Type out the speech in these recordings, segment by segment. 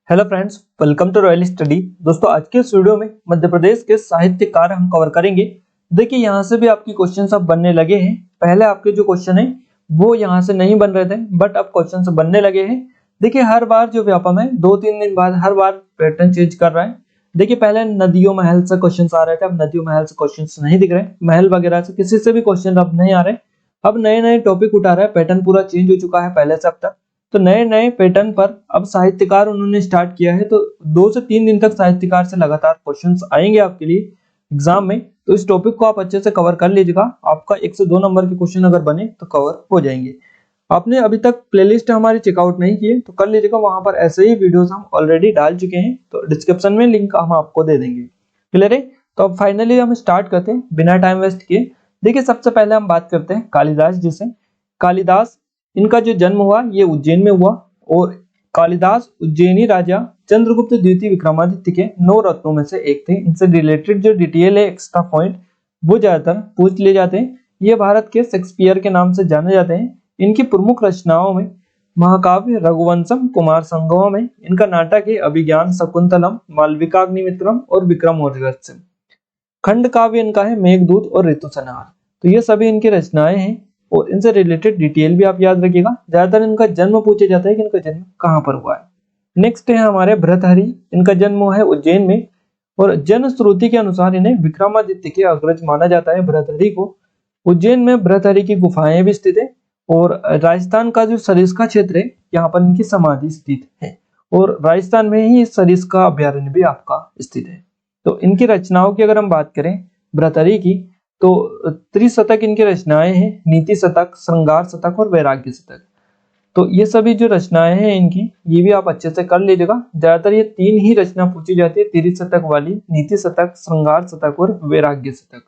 Hello friends, welcome to royal study. दोस्तों, आज के इस वीडियो में मध्य प्रदेश के साहित्यकार हम कवर करेंगे। देखिए, यहाँ से भी आपकी क्वेश्चन अब बनने लगे हैं। पहले आपके जो क्वेश्चन है वो यहाँ से नहीं बन रहे थे, बट अब क्वेश्चन बनने लगे हैं। देखिए, हर बार जो व्यापम है 2-3 दिन बाद हर बार पैटर्न चेंज कर रहा है। देखिए, पहले नदियों महल से क्वेश्चन आ रहे थे, अब नदियों महल से क्वेश्चन नहीं दिख रहे। महल वगैरह से किसी से भी क्वेश्चन अब नहीं आ रहे। अब नए नए टॉपिक उठा रहा है। पैटर्न पूरा चेंज हो चुका है पहले से अब तक। तो नए नए पैटर्न पर अब साहित्यकार उन्होंने स्टार्ट किया है। तो 2 से 3 दिन तक साहित्यकार से लगातार क्वेश्चंस आएंगे आपके लिए एग्जाम में। तो इस टॉपिक को आप अच्छे से कवर कर लीजिएगा। आपका 1 से 2 नंबर के क्वेश्चन अगर बने तो कवर हो जाएंगे। आपने अभी तक प्लेलिस्ट हमारी चेकआउट नहीं की है तो कर लीजिएगा। वहां पर ऐसे ही वीडियोस हम ऑलरेडी डाल चुके हैं, तो डिस्क्रिप्शन में लिंक हम आपको दे देंगे। क्लियर है? तो अब फाइनली हम स्टार्ट करते हैं बिना टाइम वेस्ट किए। देखिए, सबसे पहले हम बात करते हैं कालिदास जी से। कालिदास, इनका जो जन्म हुआ ये उज्जैन में हुआ। और कालिदास उज्जैनी राजा चंद्रगुप्त द्वितीय विक्रमादित्य के 9 रत्नों में से एक थे। इनसे रिलेटेड जो डिटेल है, एक्स्ट्रा पॉइंट, वो ज्यादातर पूछ लिए जाते हैं। ये भारत के शेक्सपियर के नाम से जाने जाते हैं। इनकी प्रमुख रचनाओं में महाकाव्य रघुवंशम, कुमार संगम में इनका नाटक है अभिज्ञान शकुंतलम, मालविकाग्निमित्रम और विक्रमोर्वशीय। खंड काव्य इनका है मेघदूत और ऋतुसंहार। तो ये सभी इनकी रचनाएं हैं और इनसे रिलेटेड डिटेल भी आप याद रखिएगा। ज्यादातर इनका जन्म पूछा जाता है कि इनका जन्म कहाँ पर हुआ है। नेक्स्ट है हमारे भर्तहरि। इनका जन्म हुआ है उज्जैन में और जन श्रुति के अनुसार इन्हें विक्रमादित्य के अग्रज माना जाता है भर्तहरि को। उज्जैन में भर्तहरि की गुफाएं भी स्थित है और राजस्थान का जो सरिस्का क्षेत्र है यहाँ पर इनकी समाधि स्थित है। और राजस्थान में ही सरिस्का अभ्यारण्य भी आपका स्थित है। तो इनकी रचनाओं की अगर हम बात करें भर्तहरि की, तो त्रिशतक इनकी रचनाएं हैं, नीति शतक, श्रृंगार शतक और वैराग्य शतक। तो ये सभी जो रचनाएं हैं इनकी, ये भी आप अच्छे से कर लीजिएगा। ज्यादातर ये 3 ही रचना पूछी जाती है, त्रिशतक वाली, नीति शतक, श्रृंगार शतक और वैराग्य शतक।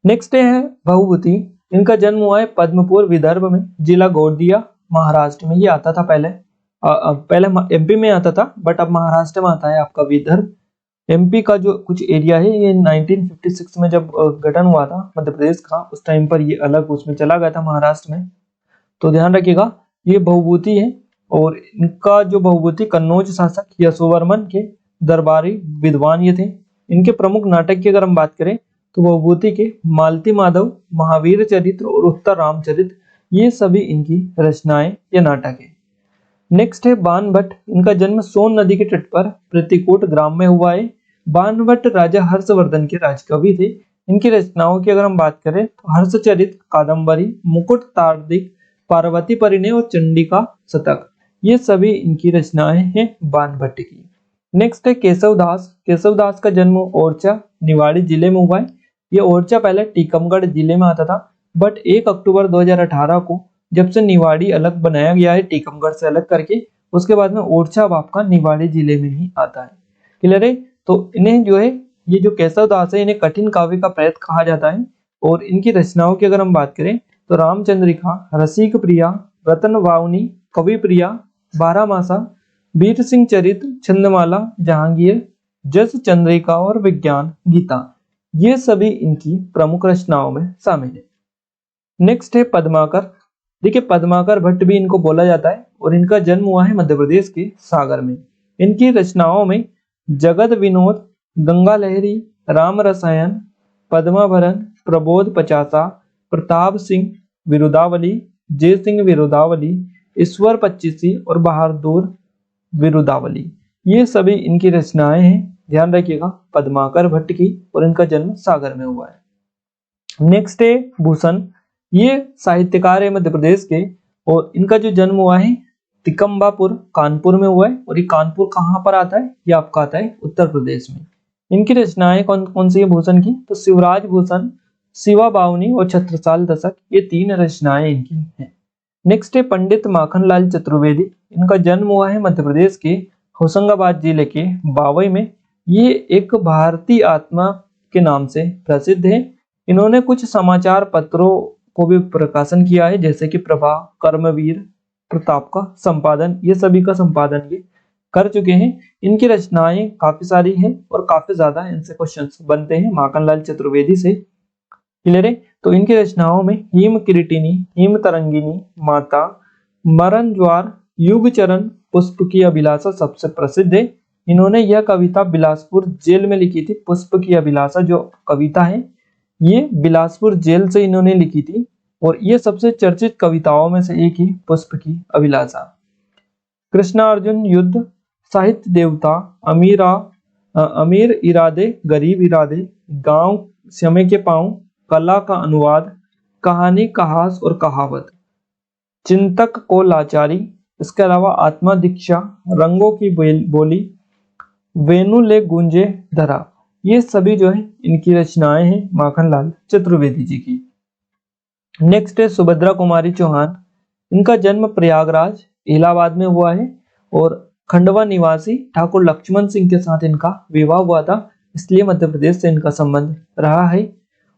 नेक्स्ट है भवभूति। इनका जन्म हुआ है पद्मपुर विदर्भ में, जिला गोंदिया, महाराष्ट्र में। ये आता था पहले एमपी में आता था, बट अब महाराष्ट्र में आता है आपका विदर्भ। एमपी का जो कुछ एरिया है, ये 1956 में जब गठन हुआ था मध्य प्रदेश का, उस टाइम पर ये अलग उसमें चला गया था महाराष्ट्र में। तो ध्यान रखिएगा, ये भवभूति है। और इनका जो भवभूति कन्नौज शासक यशोवर्मन के दरबारी विद्वान ये थे। इनके प्रमुख नाटक की अगर हम बात करें तो भवभूति के मालती माधव, महावीर चरित्र और उत्तर रामचरित्र, ये सभी इनकी रचनाएं या नाटक है। नेक्स्ट है बाणभट्ट। इनका जन्म सोन नदी के तट पर प्रतिकोट ग्राम में हुआ है। बाणभट्ट राजा हर्षवर्धन के राजकवि थे। इनकी रचनाओं की अगर हम बात करें तो हर्षचरित, कादंबरी, मुकुट तार्दिक, पार्वती परिणय और चंडिका शतक, ये सभी इनकी रचनाएं हैं बाणभट्ट की। नेक्स्ट है केशवदास। केशवदास का जन्म ओरछा, निवाड़ी जिले में हुआ है। ये ओरछा पहले टीकमगढ़ जिले में आता था, बट 1 अक्टूबर 2018 को जब से निवाड़ी अलग बनाया गया है टीकमगढ़ से अलग करके, उसके बाद में ओरछा अब आपका निवाड़ी जिले में ही आता है। क्लियर है? तो इन्हें जो है, ये जो केशवदास है, इन्हें कठिन काव्य का प्रेत कहा जाता है। और इनकी रचनाओं की अगर हम बात करें तो रामचंद्रिका, रसिक प्रिया, रतन वावनी, कवि प्रिया, बारहमासा, वीर सिंह चरित्र, छंदमाला, जहांगीर, जस चंद्रिका और विज्ञान गीता, ये सभी इनकी प्रमुख रचनाओं में शामिल है। नेक्स्ट है पद्माकर। देखिए, पद्माकर भट्ट भी इनको बोला जाता है और इनका जन्म हुआ है मध्य प्रदेश के सागर में। इनकी रचनाओं में जगत विनोद, गंगा लहरी, राम रसायन, पद्माभरण, प्रबोध पचासा, प्रताप सिंह विरुदावली, जय सिंह विरुदावली, ईश्वर पच्चीसी और बहादुर विरुदावली, ये सभी इनकी रचनाएं हैं। ध्यान रखिएगा, पद्माकर भट्ट की, और इनका जन्म सागर में हुआ है। नेक्स्ट है भूषण। ये साहित्यकार है मध्य प्रदेश के और इनका जो जन्म हुआ है तिकम्बापुर, कानपुर में हुआ है। और ये कानपुर कहाँ पर आता है? ये आपका आता है उत्तर प्रदेश में। इनकी रचनाएं कौन कौन सी है भूषण की? तो शिवराज भूषण, शिवा बावनी और छत्रसाल दशक, ये 3 रचनाएं इनकी हैं। नेक्स्ट है पंडित माखनलाल चतुर्वेदी। इनका जन्म हुआ है मध्य प्रदेश के होशंगाबाद जिले के बावई में। ये एक भारतीय आत्मा के नाम से प्रसिद्ध है। इन्होंने कुछ समाचार पत्रों को भी प्रकाशन किया है, जैसे कि प्रभा, कर्मवीर, प्रताप का संपादन, ये सभी का संपादन ये कर चुके हैं। इनकी रचनाएं काफी सारी हैं और काफी ज्यादा इनसे क्वेश्चंस बनते हैं माखनलाल चतुर्वेदी से। क्लियर है? तो इनकी रचनाओं में हिम किरीटिनी, हिम तरंगिनी, माता, मरण ज्वार, युग चरण, पुष्प की अभिलाषा सबसे प्रसिद्ध है। इन्होंने यह कविता बिलासपुर जेल में लिखी थी। पुष्प की अभिलाषा जो कविता है ये बिलासपुर जेल से इन्होंने लिखी थी और ये सबसे चर्चित कविताओं में से एक ही पुष्प की अभिलाषा। कृष्णार्जुन युद्ध, साहित्य देवता, अमीर इरादे गरीब इरादे, गांव समय के पांव, कला का अनुवाद, कहानी कहास और कहावत, चिंतक को लाचारी, इसके अलावा आत्मा दीक्षा, रंगों की बोली, वेणु ले गूंजे धरा, ये सभी जो है इनकी रचनाएं हैं माखनलाल चतुर्वेदी जी की। नेक्स्ट है सुभद्रा कुमारी चौहान। इनका जन्म प्रयागराज इलाहाबाद में हुआ है और खंडवा निवासी ठाकुर लक्ष्मण सिंह के साथ इनका विवाह हुआ था, इसलिए मध्य प्रदेश से इनका संबंध रहा है।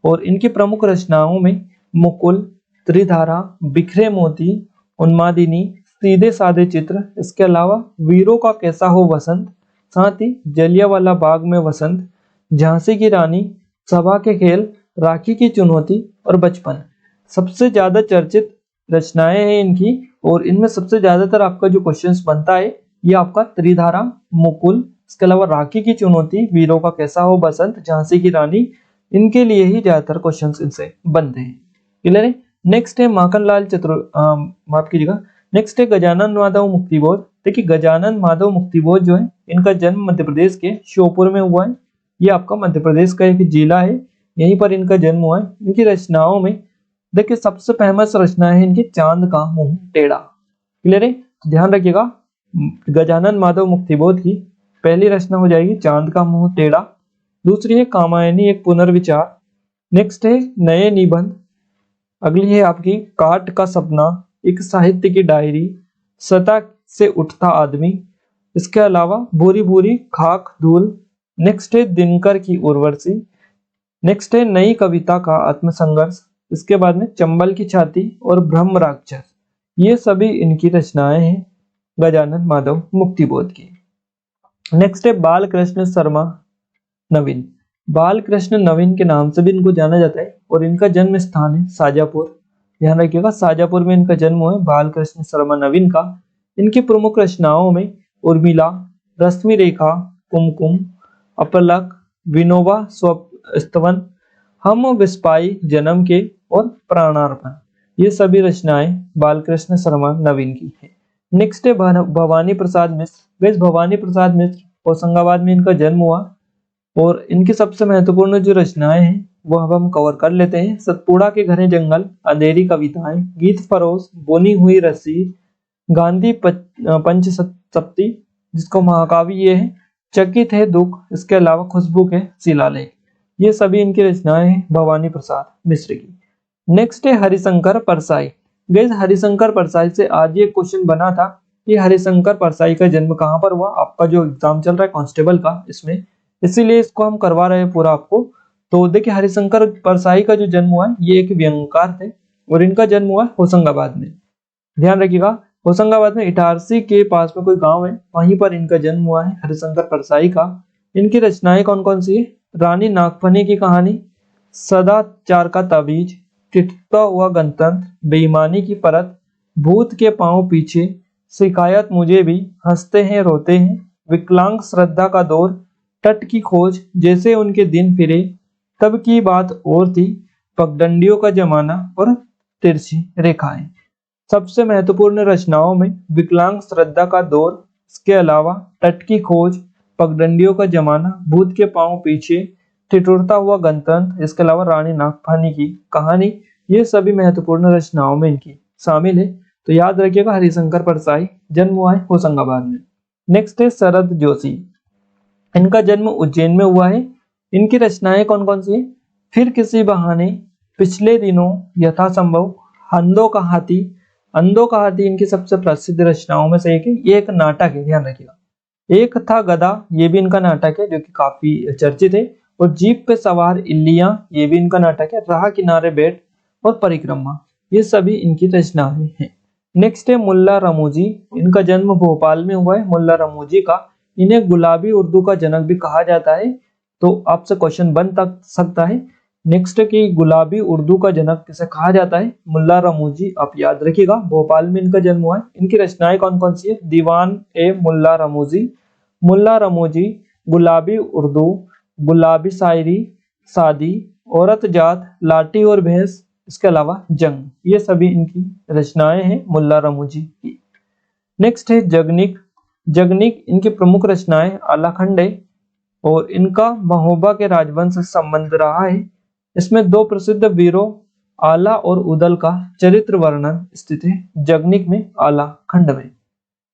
और इनकी प्रमुख रचनाओं में मुकुल, त्रिधारा, बिखरे मोती, उन्मादिनी, सीधे साधे चित्र, इसके अलावा वीरों का कैसा हो वसंत, साथ ही जलियांवाला बाग में वसंत, झांसी की रानी, सभा के खेल, राखी की चुनौती और बचपन सबसे ज्यादा चर्चित रचनाएं हैं इनकी। और इनमें सबसे ज्यादातर आपका जो क्वेश्चंस बनता है ये आपका त्रिधारा, मुकुल, इसके अलावा राखी की चुनौती, वीरों का कैसा हो बसंत, झांसी की रानी, इनके लिए ही ज्यादातर क्वेश्चंस इनसे बनते हैं। क्लियर है। नेक्स्ट है माखनलाल माफ कीजिएगा, नेक्स्ट है गजानन माधव मुक्तिबोध। देखिए गजानन माधव मुक्तिबोध जो है इनका जन्म मध्य प्रदेश के श्योपुर में हुआ है। ये आपका मध्य प्रदेश का एक जिला है, यहीं पर इनका जन्म हुआ है। इनकी रचनाओं में देखिए सबसे फेमस रचना है इनकी चांद का मुंह टेढ़ा। क्लियर है, ध्यान रखिएगा गजानन माधव मुक्तिबोध की पहली रचना हो जाएगी चांद का मुंह टेढ़ा, दूसरी है कामायनी एक पुनर्विचार, नेक्स्ट है नए निबंध, अगली है आपकी काट का सपना, एक साहित्य की डायरी, सता से उठता आदमी, इसके अलावा भूरी भूरी खाक धूल, नेक्स्ट है दिनकर की उर्वशी, नेक्स्ट है नई कविता का आत्मसंघर्ष, इसके बाद में चंबल की छाती और ब्रह्म राक्षस। ये सभी इनकी रचनाएं हैं गजानन माधव मुक्तिबोध की। नेक्स्ट है बाल कृष्ण शर्मा नवीन। बाल कृष्ण नवीन के नाम से भी इनको जाना जाता है और इनका जन्म स्थान है शाजापुर। ध्यान रखिएगा शाजापुर में इनका जन्म हुआ है बाल कृष्ण शर्मा नवीन का। इनकी प्रमुख रचनाओं में उर्मिला, रश्मि रेखा, कुमकुम, अपलक, विनोबा स्तवन, हम विस्पाई जन्म के और प्राणार्पण, ये सभी रचनाएं बालकृष्ण शर्मा नवीन की है। नेक्स्ट है भवानी प्रसाद मिश्र। वैसे भवानी प्रसाद मिश्र होशंगाबाद में इनका जन्म हुआ और इनकी सबसे महत्वपूर्ण जो रचनाएं हैं वो अब हम कवर कर लेते हैं। सतपुड़ा के घने जंगल, अंधेरी कविताएं, गीत फरोश, बोनी हुई रस्सी, गांधी पंच सप्ती जिसको महाकाव्य ये है, चकित है दुख, इसके अलावा खुशबू के शिलालेख, ये सभी इनकी रचनाएं हैं भवानी प्रसाद मिश्र की। नेक्स्ट है हरिशंकर परसाई। गाइस हरिशंकर परसाई से आज ये क्वेश्चन बना था कि हरिशंकर परसाई का जन्म कहाँ पर हुआ। आपका जो एग्जाम चल रहा है कांस्टेबल का इसमें, इसीलिए इसको हम करवा रहे हैं पूरा आपको। तो देखिए हरिशंकर परसाई का जो जन्म हुआ है ये एक व्यंगकार थे और इनका जन्म हुआ होशंगाबाद में। ध्यान रखिएगा होशंगाबाद में इटारसी के पास में कोई गांव है, वहीं पर इनका जन्म हुआ है हरिशंकर परसाई का। इनकी रचनाएं कौन कौन सी है? रानी नागफनी की कहानी, सदाचार का ताबीज, टिटता हुआ गणतंत्र, बेईमानी की परत, भूत के पांव पीछे, शिकायत मुझे भी, हंसते हैं रोते हैं, विकलांग श्रद्धा का दौर, तट की खोज, जैसे उनके दिन फिरे, तब की बात और थी, पगडंडियों का जमाना और तिरछी रेखाएं। सबसे महत्वपूर्ण रचनाओं में विकलांग श्रद्धा का दौर, इसके अलावा तट की खोज, पगडंडियों का जमाना, भूत के पांव पीछे, ठिठुरता हुआ गणतंत्र, इसके अलावा रानी नागफनी की कहानी, ये सभी महत्वपूर्ण रचनाओं में इनकी शामिल है। तो याद रखिएगा हरिशंकर परसाई जन्म हुआ है होशंगाबाद में। नेक्स्ट है शरद जोशी। इनका जन्म उज्जैन में हुआ है। इनकी रचनाएं कौन कौन सी है? फिर किसी बहाने, पिछले दिनों, यथासंभव, अंधों का हाथी। अंधों का हाथी इनकी सबसे प्रसिद्ध रचनाओं में से एक है। ये एक नाटक है, ध्यान रखिएगा। एक था गधा, ये भी इनका नाटक है जो कि काफी चर्चित है। और जीप पे सवार इल्लियां, ये भी इनका नाटक है। राह किनारे बैठ और परिक्रमा, ये सभी इनकी रचनाएं हैं। नेक्स्ट है मुल्ला रमूजी। इनका जन्म भोपाल में हुआ है। मुल्ला रमूजी का, इन्हें गुलाबी उर्दू का जनक भी कहा जाता है। तो आपसे क्वेश्चन बन सकता है नेक्स्ट की गुलाबी उर्दू का जनक किसे कहा जाता है? मुल्ला रमूजी। आप याद रखिएगा, भोपाल में इनका जन्म हुआ है। इनकी रचनाएं कौन कौन सी है? दीवान ए मुल्ला रमूजी, मुल्ला रमूजी, गुलाबी उर्दू, गुलाबी शायरी, सादी, औरत जात, लाठी और भैंस, इसके अलावा जंग, ये सभी इनकी रचनाएं हैं मुल्ला रमूजी की। नेक्स्ट है जगनिक। जगनिक इनकी प्रमुख रचनाएं आलाखंड है और इनका महोबा के राजवंश से संबंध रहा है। इसमें दो प्रसिद्ध वीरों आला और उदल का चरित्र वर्णन स्थित है जगनिक में, आला खंड में।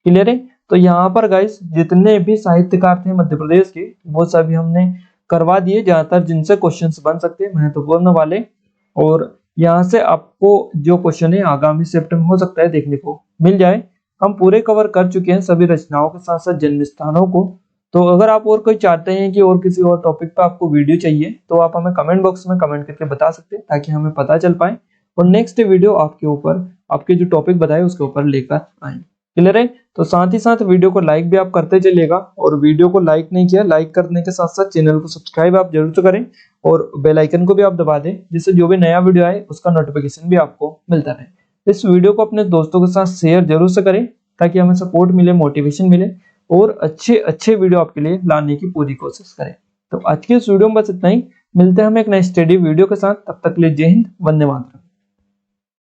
क्लियर है? तो यहाँ पर गाइस जितने भी साहित्यकार थे मध्य प्रदेश के वो सभी हमने करवा दिए, ज्यादातर जिनसे क्वेश्चंस बन सकते हैं महत्वपूर्ण वाले। और यहाँ से आपको जो क्वेश्चन है आगामी शिफ्ट में हो सकता है देखने को मिल जाए। हम पूरे कवर कर चुके हैं सभी रचनाओं के साथ साथ जन्म स्थानों को। तो अगर आप और कोई चाहते हैं कि और किसी और टॉपिक पर आपको वीडियो चाहिए तो आप हमें कमेंट बॉक्स में कमेंट करके बता सकते हैं ताकि हमें पता चल पाए और नेक्स्ट वीडियो आपके ऊपर आपके जो टॉपिक बताए उसके ऊपर लेकर आए। क्लियर है? तो साथ ही साथ वीडियो को लाइक भी आप करते चलिएगा और वीडियो को लाइक नहीं किया, लाइक करने के साथ साथ चैनल को सब्सक्राइब आप जरूर से करें और बेल आइकन को भी आप दबा दें जिससे जो भी नया वीडियो आए उसका नोटिफिकेशन भी आपको मिलता रहे। इस वीडियो को अपने दोस्तों के साथ शेयर जरूर से करें ताकि हमें सपोर्ट मिले, मोटिवेशन मिले और अच्छे वीडियो आपके लिए लाने की पूरी कोशिश करें। तो आज के इस वीडियो में बस इतना ही, मिलते हैं हम एक नए स्टडी वीडियो के साथ, तब तक के लिए जय हिंद, वंदे मातरम।